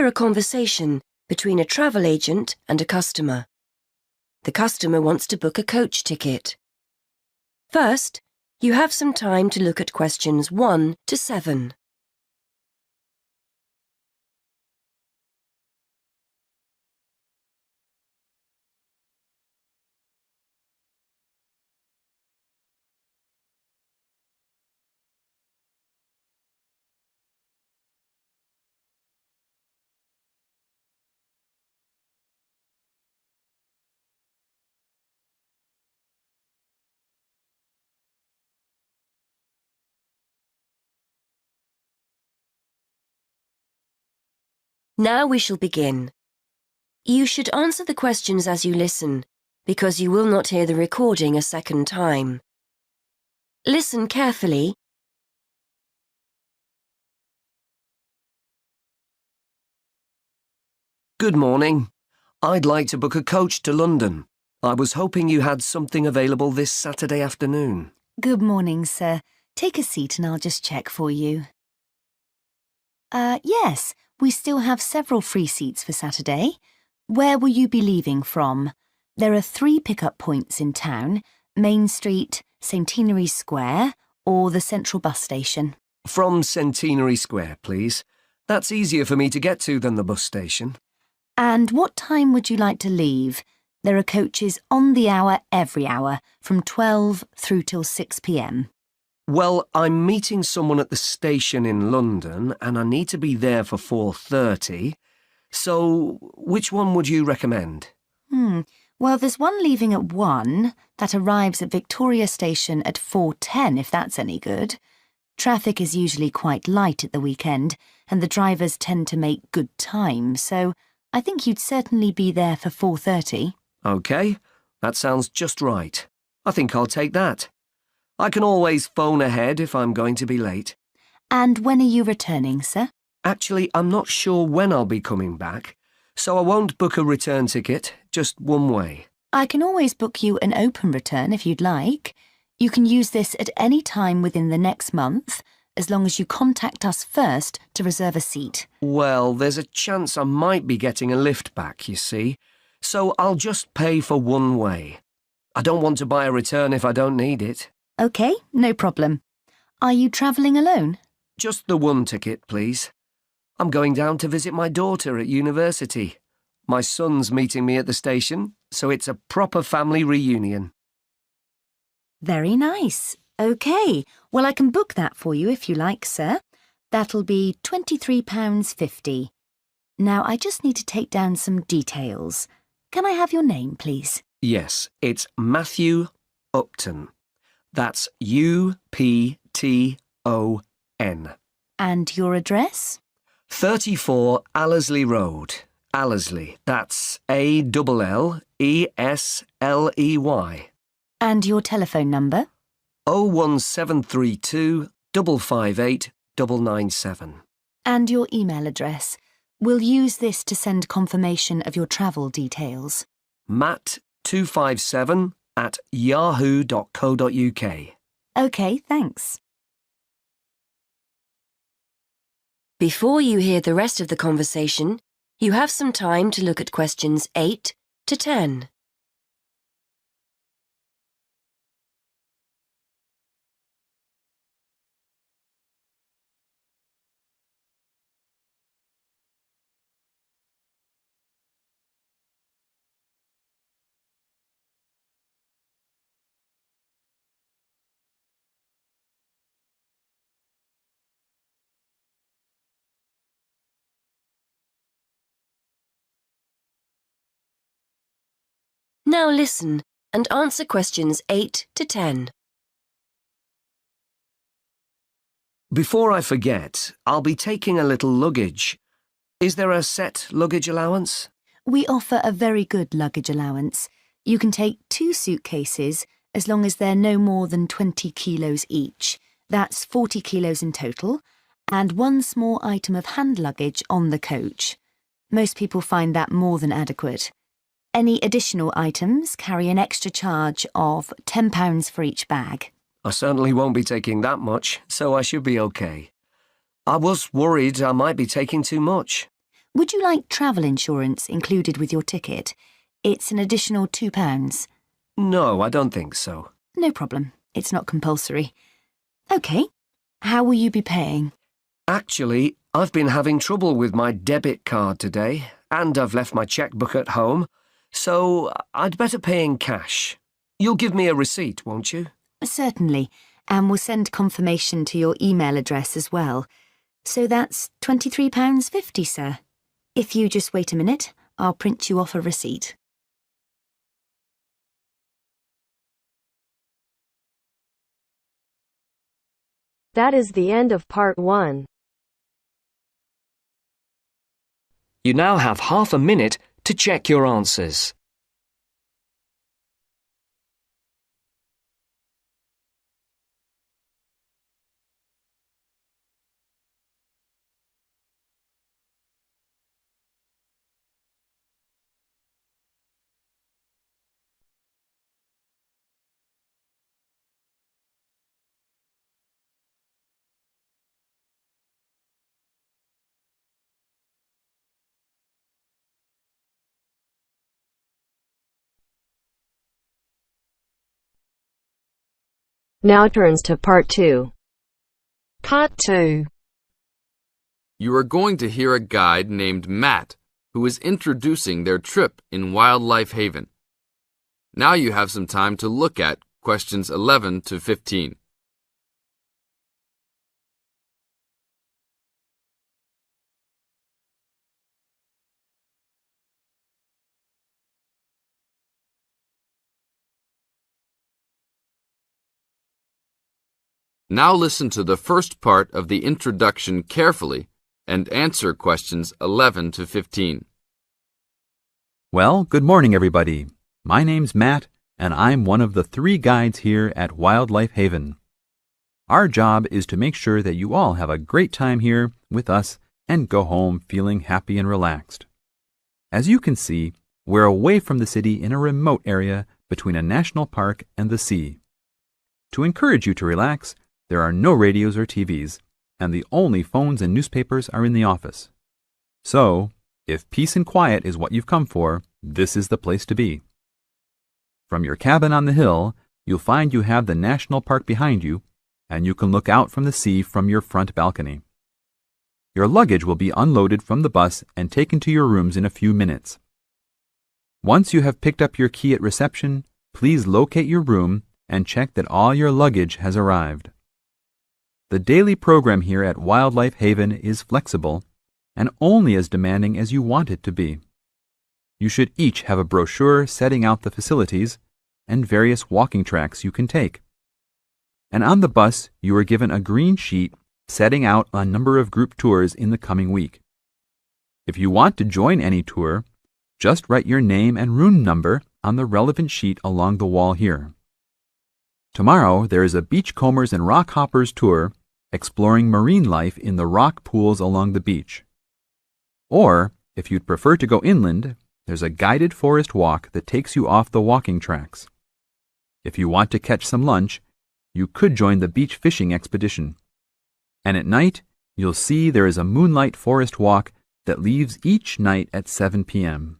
hear a conversation between a travel agent and a customer. The customer wants to book a coach ticket. First, you have some time to look at questions 1 to 7. Now we shall begin. You should answer the questions as you listen, because you will not hear the recording a second time. Listen carefully. Good morning. I'd like to book a coach to London. I was hoping you had something available this Saturday afternoon. Good morning, sir. Take a seat and I'll just check for you. Yes, we still have several free seats for Saturday. Where will you be leaving from? There are 3 pickup points in town: Main Street, Centenary Square, or the Central Bus Station. From Centenary Square, please. That's easier for me to get to than the bus station. And what time would you like to leave? There are coaches on the hour every hour, from 12 through till 6 p.m. Well, I'm meeting someone at the station in London and I need to be there for 4:30. So, which one would you recommend? Well, there's one leaving at 1 that arrives at Victoria Station at 4:10, if that's any good. Traffic is usually quite light at the weekend and the drivers tend to make good time, so I think you'd certainly be there for 4:30. OK, that sounds just right. I think I'll take that. I can always phone ahead if I'm going to be late. And when are you returning, sir? Actually, I'm not sure when I'll be coming back, so I won't book a return ticket, just one way. I can always book you an open return if you'd like. You can use this at any time within the next month, as long as you contact us first to reserve a seat. Well, there's a chance I might be getting a lift back, you see, so I'll just pay for one way. I don't want to buy a return if I don't need it. OK, no problem. Are you travelling alone? Just the one ticket, please. I'm going down to visit my daughter at university. My son's meeting me at the station, so it's a proper family reunion. Very nice. OK, well, I can book that for you if you like, sir. That'll be £23.50. Now, I just need to take down some details. Can I have your name, please? Yes, it's Matthew Upton. That's U-P-T-O-N. And your address? 34 Allesley Road. Allesley, that's A-L-L-E-S-L-E-Y. And your telephone number? 01732 558 997. And your email address. We'll use this to send confirmation of your travel details. matt257@yahoo.co.uk. OK, thanks. Before you hear the rest of the conversation, you have some time to look at questions 8 to 10. Now listen and answer questions 8 to 10. Before I forget, I'll be taking a little luggage. Is there a set luggage allowance? We offer a very good luggage allowance. You can take 2 suitcases as long as they're no more than 20 kilos each. That's 40 kilos in total, and 1 small item of hand luggage on the coach. Most people find that more than adequate. Any additional items carry an extra charge of £10 for each bag. I certainly won't be taking that much, so I should be okay. I was worried I might be taking too much. Would you like travel insurance included with your ticket? It's an additional £2. No, I don't think so. No problem. It's not compulsory. OK. How will you be paying? Actually, I've been having trouble with my debit card today, and I've left my checkbook at home, so I'd better pay in cash. You'll give me a receipt, won't you? Certainly, and we'll send confirmation to your email address as well. So that's £23.50, sir. If you just wait a minute, I'll print you off a receipt. That is the end of part 1. You now have half a minute to check your answers. Now turns to part 2. Part 2. You are going to hear a guide named Matt, who is introducing their trip in Wildlife Haven. Now you have some time to look at questions 11 to 15. Now listen to the first part of the introduction carefully and answer questions 11 to 15. Well, good morning, everybody. My name's Matt, and I'm one of the 3 guides here at Wildlife Haven. Our job is to make sure that you all have a great time here with us and go home feeling happy and relaxed. As you can see, we're away from the city in a remote area between a national park and the sea. To encourage you to relax, there are no radios or TVs, and the only phones and newspapers are in the office. So, if peace and quiet is what you've come for, this is the place to be. From your cabin on the hill, you'll find you have the national park behind you, and you can look out from the sea from your front balcony. Your luggage will be unloaded from the bus and taken to your rooms in a few minutes. Once you have picked up your key at reception, please locate your room and check that all your luggage has arrived. The daily program here at Wildlife Haven is flexible and only as demanding as you want it to be. You should each have a brochure setting out the facilities and various walking tracks you can take. And on the bus, you are given a green sheet setting out a number of group tours in the coming week. If you want to join any tour, just write your name and room number on the relevant sheet along the wall here. Tomorrow, there is a Beachcombers and Rock Hoppers tour exploring marine life in the rock pools along the beach. Or, if you'd prefer to go inland, there's a guided forest walk that takes you off the walking tracks. If you want to catch some lunch, you could join the beach fishing expedition. And at night, you'll see there is a moonlight forest walk that leaves each night at 7 p.m.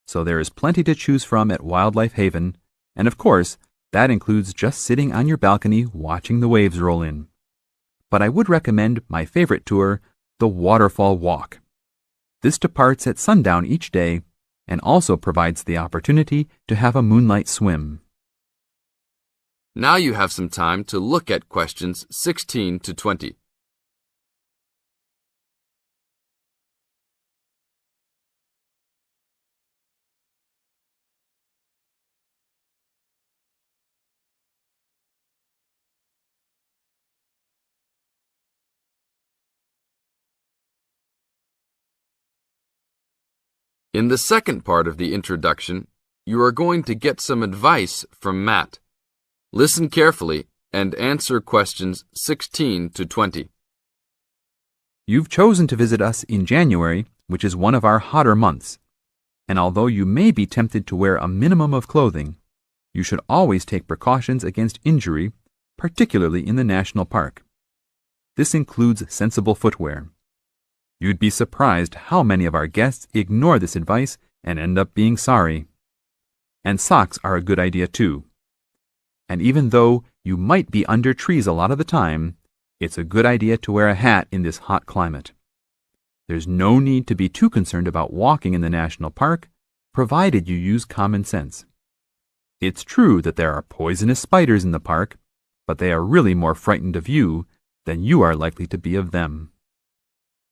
So there is plenty to choose from at Wildlife Haven, and of course, that includes just sitting on your balcony watching the waves roll in. But I would recommend my favorite tour, the Waterfall Walk. This departs at sundown each day and also provides the opportunity to have a moonlight swim. Now you have some time to look at questions 16 to 20. In the second part of the introduction, you are going to get some advice from Matt. Listen carefully and answer questions 16 to 20. You've chosen to visit us in January, which is one of our hotter months. And although you may be tempted to wear a minimum of clothing, you should always take precautions against injury, particularly in the national park. This includes sensible footwear. You'd be surprised how many of our guests ignore this advice and end up being sorry. And socks are a good idea too. And even though you might be under trees a lot of the time, it's a good idea to wear a hat in this hot climate. There's no need to be too concerned about walking in the national park, provided you use common sense. It's true that there are poisonous spiders in the park, but they are really more frightened of you than you are likely to be of them.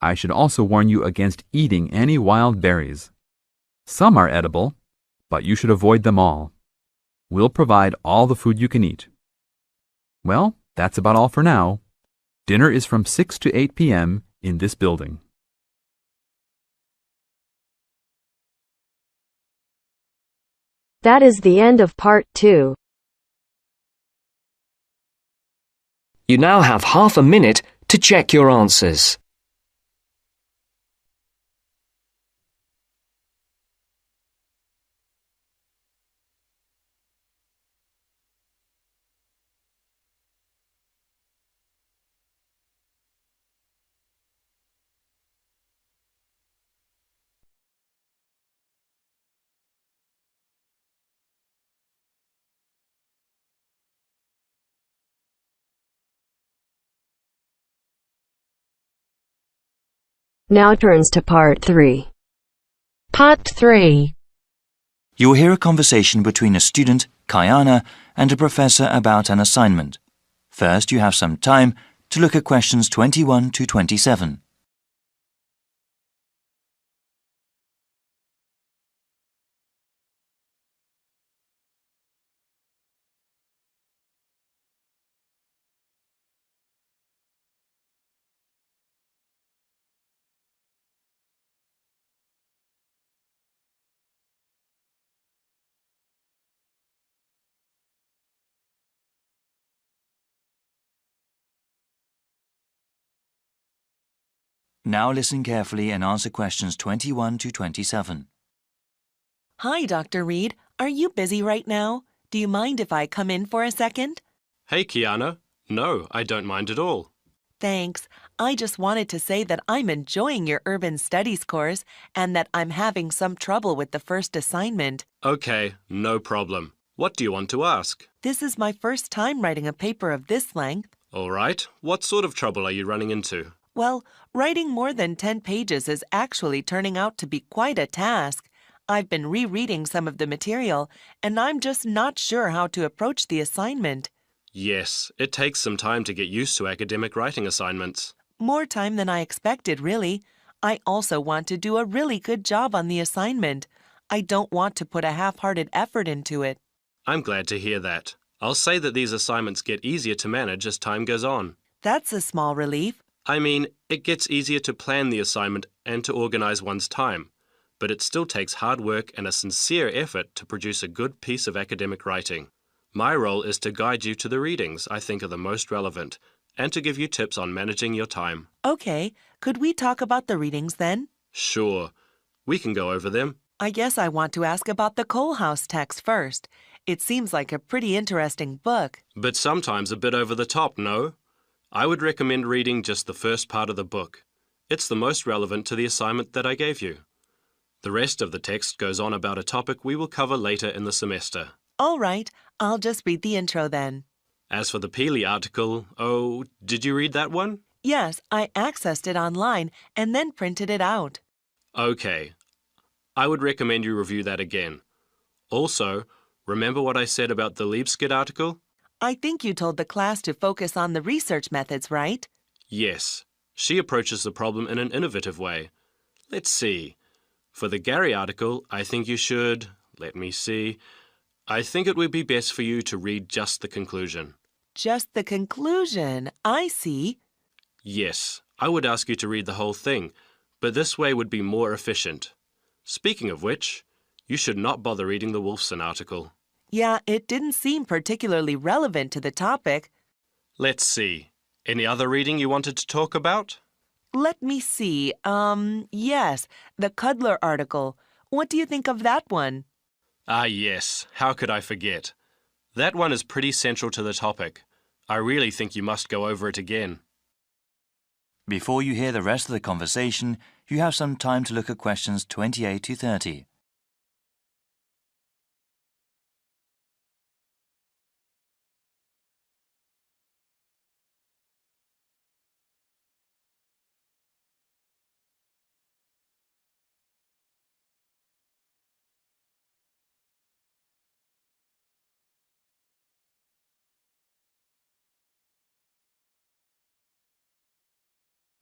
I should also warn you against eating any wild berries. Some are edible, but you should avoid them all. We'll provide all the food you can eat. Well, that's about all for now. Dinner is from 6 to 8 p.m. in this building. That is the end of part 2. You now have half a minute to check your answers. Now turns to part 3. Part 3. You will hear a conversation between a student, Kayana, and a professor about an assignment. First, you have some time to look at questions 21 to 27. Now listen carefully and answer questions 21 to 27. Hi, Dr. Reed. Are you busy right now? Do you mind if I come in for a second? Hey, Kiana. No, I don't mind at all. Thanks. I just wanted to say that I'm enjoying your urban studies course and that I'm having some trouble with the first assignment. Okay, no problem. What do you want to ask? This is my first time writing a paper of this length. All right. What sort of trouble are you running into? Well, writing more than 10 pages is actually turning out to be quite a task. I've been rereading some of the material, and I'm just not sure how to approach the assignment. Yes, it takes some time to get used to academic writing assignments. More time than I expected, really. I also want to do a really good job on the assignment. I don't want to put a half-hearted effort into it. I'm glad to hear that. I'll say that these assignments get easier to manage as time goes on. That's a small relief. I mean, it gets easier to plan the assignment and to organize one's time, but it still takes hard work and a sincere effort to produce a good piece of academic writing. My role is to guide you to the readings I think are the most relevant and to give you tips on managing your time. Okay, could we talk about the readings then? Sure, we can go over them. I guess I want to ask about the Coal House text first. It seems like a pretty interesting book. But sometimes a bit over the top, no? I would recommend reading just the first part of the book. It's the most relevant to the assignment that I gave you. The rest of the text goes on about a topic we will cover later in the semester. All right, I'll just read the intro then. As for the Peely article, oh, did you read that one? Yes, I accessed it online and then printed it out. Okay. I would recommend you review that again. Also, remember what I said about the Liebskid article? I think you told the class to focus on the research methods, right? Yes. She approaches the problem in an innovative way. Let's see. For the Gary article, I think you should... Let me see. I think it would be best for you to read just the conclusion. Just the conclusion. I see. Yes, I would ask you to read the whole thing, but this way would be more efficient. Speaking of which, you should not bother reading the Wolfson article. Yeah, it didn't seem particularly relevant to the topic. Let's see. Any other reading you wanted to talk about? Let me see. Yes, the Cudler article. What do you think of that one? Ah, yes. How could I forget? That one is pretty central to the topic. I really think you must go over it again. Before you hear the rest of the conversation, you have some time to look at questions 28 to 30.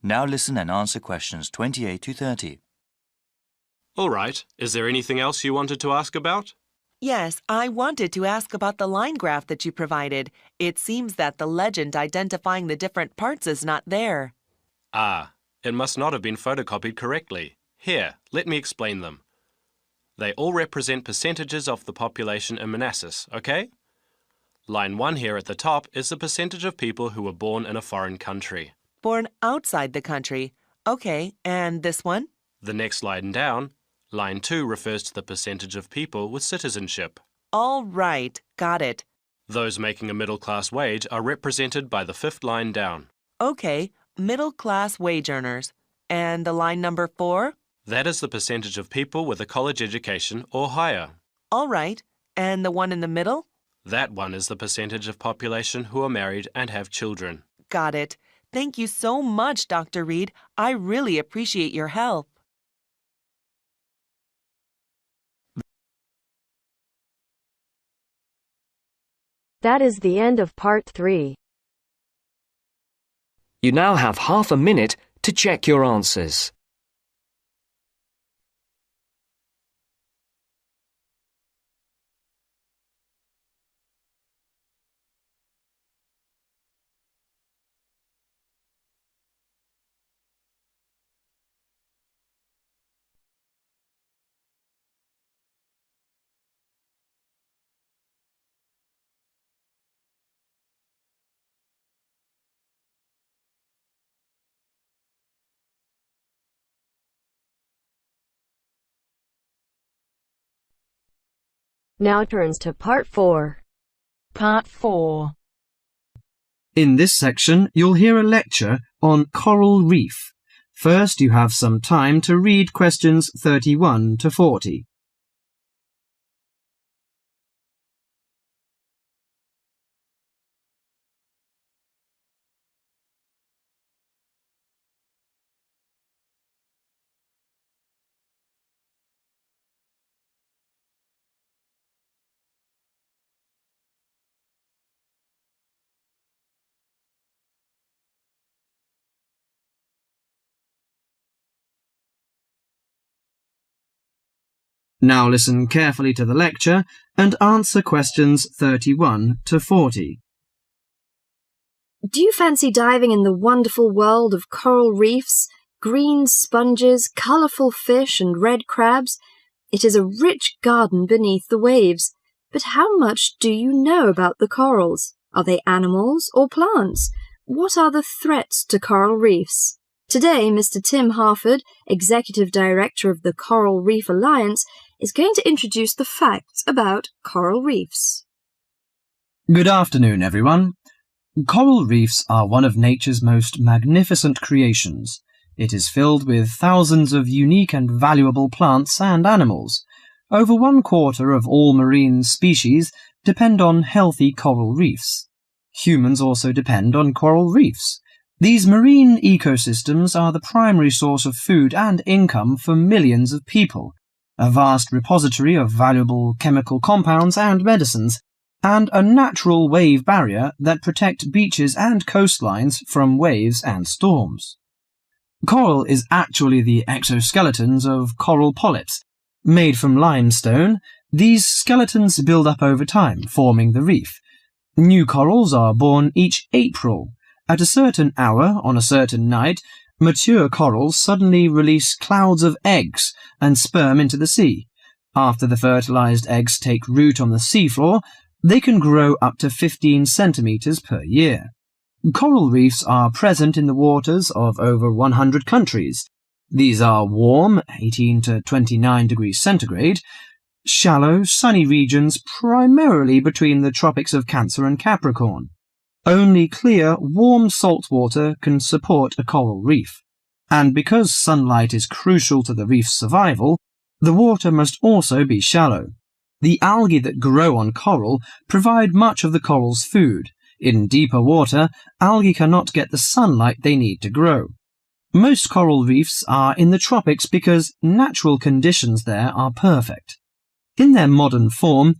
Now listen and answer questions 28 to 30. All right. Is there anything else you wanted to ask about? Yes, I wanted to ask about the line graph that you provided. It seems that the legend identifying the different parts is not there. Ah, it must not have been photocopied correctly. Here, let me explain them. They all represent percentages of the population in Manassas, okay? Line 1 here at the top is the percentage of people who were born in a foreign country. Born outside the country. Okay, and this one? The next line down, line 2 refers to the percentage of people with citizenship. All right, got it. Those making a middle-class wage are represented by the 5th line down. Okay, middle-class wage earners. And the line number 4? That is the percentage of people with a college education or higher. All right, and the one in the middle? That one is the percentage of population who are married and have children. Got it. Thank you so much, Dr. Reed. I really appreciate your help. That is the end of part 3. You now have half a minute to check your answers. Now turns to part 4. Part 4. In this section, you'll hear a lecture on coral reef. First, you have some time to read questions 31 to 40. Now listen carefully to the lecture and answer questions 31 to 40. Do you fancy diving in the wonderful world of coral reefs, green sponges, colourful fish and red crabs? It is a rich garden beneath the waves. But how much do you know about the corals? Are they animals or plants? What are the threats to coral reefs? Today, Mr. Tim Harford, Executive Director of the Coral Reef Alliance, is going to introduce the facts about coral reefs. Good afternoon, everyone. Coral reefs are one of nature's most magnificent creations. It is filled with thousands of unique and valuable plants and animals. Over 1/4 of all marine species depend on healthy coral reefs. Humans also depend on coral reefs. These marine ecosystems are the primary source of food and income for millions of people, a vast repository of valuable chemical compounds and medicines, and a natural wave barrier that protect beaches and coastlines from waves and storms. Coral is actually the exoskeletons of coral polyps. Made from limestone, these skeletons build up over time, forming the reef. New corals are born each April. At a certain hour, on a certain night, mature corals suddenly release clouds of eggs and sperm into the sea. After the fertilized eggs take root on the seafloor, they can grow up to 15 centimeters per year. Coral reefs are present in the waters of over 100 countries. These are warm, 18 to 29 degrees centigrade, shallow, sunny regions primarily between the tropics of Cancer and Capricorn. Only clear, warm salt water can support a coral reef. And because sunlight is crucial to the reef's survival, the water must also be shallow. The algae that grow on coral provide much of the coral's food. In deeper water, algae cannot get the sunlight they need to grow. Most coral reefs are in the tropics because natural conditions there are perfect. In their modern form,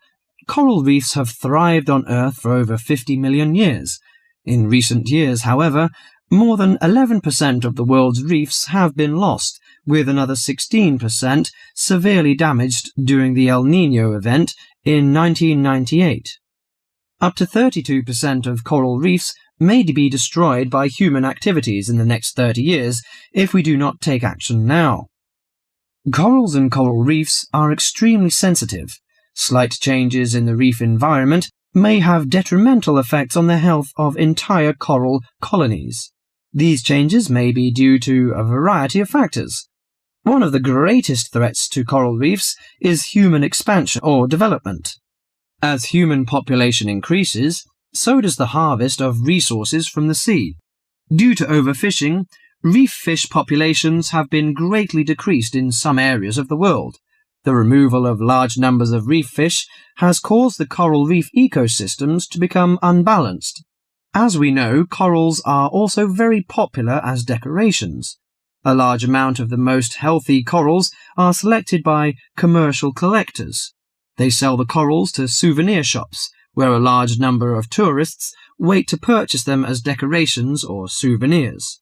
coral reefs have thrived on Earth for over 50 million years. In recent years, however, more than 11% of the world's reefs have been lost, with another 16% severely damaged during the El Niño event in 1998. Up to 32% of coral reefs may be destroyed by human activities in the next 30 years if we do not take action now. Corals and coral reefs are extremely sensitive. Slight changes in the reef environment may have detrimental effects on the health of entire coral colonies. These changes may be due to a variety of factors. One of the greatest threats to coral reefs is human expansion or development. As human population increases, so does the harvest of resources from the sea. Due to overfishing, reef fish populations have been greatly decreased in some areas of the world. The removal of large numbers of reef fish has caused the coral reef ecosystems to become unbalanced. As we know, corals are also very popular as decorations. A large amount of the most healthy corals are selected by commercial collectors. They sell the corals to souvenir shops, where a large number of tourists wait to purchase them as decorations or souvenirs.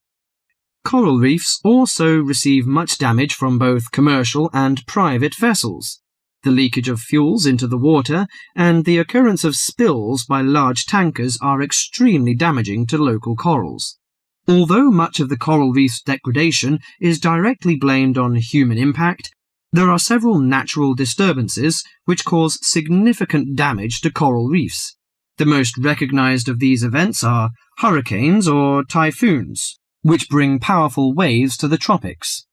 Coral reefs also receive much damage from both commercial and private vessels. The leakage of fuels into the water and the occurrence of spills by large tankers are extremely damaging to local corals. Although much of the coral reef's degradation is directly blamed on human impact, there are several natural disturbances which cause significant damage to coral reefs. The most recognized of these events are hurricanes or typhoons, which bring powerful waves to the tropics.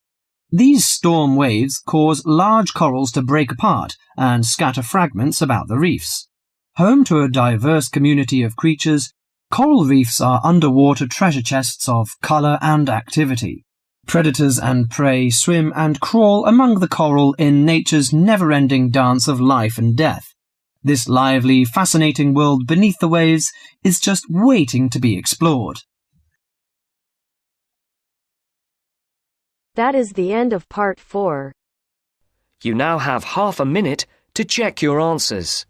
These storm waves cause large corals to break apart and scatter fragments about the reefs. Home to a diverse community of creatures, coral reefs are underwater treasure chests of color and activity. Predators and prey swim and crawl among the coral in nature's never-ending dance of life and death. This lively, fascinating world beneath the waves is just waiting to be explored. That is the end of part 4. You now have half a minute to check your answers.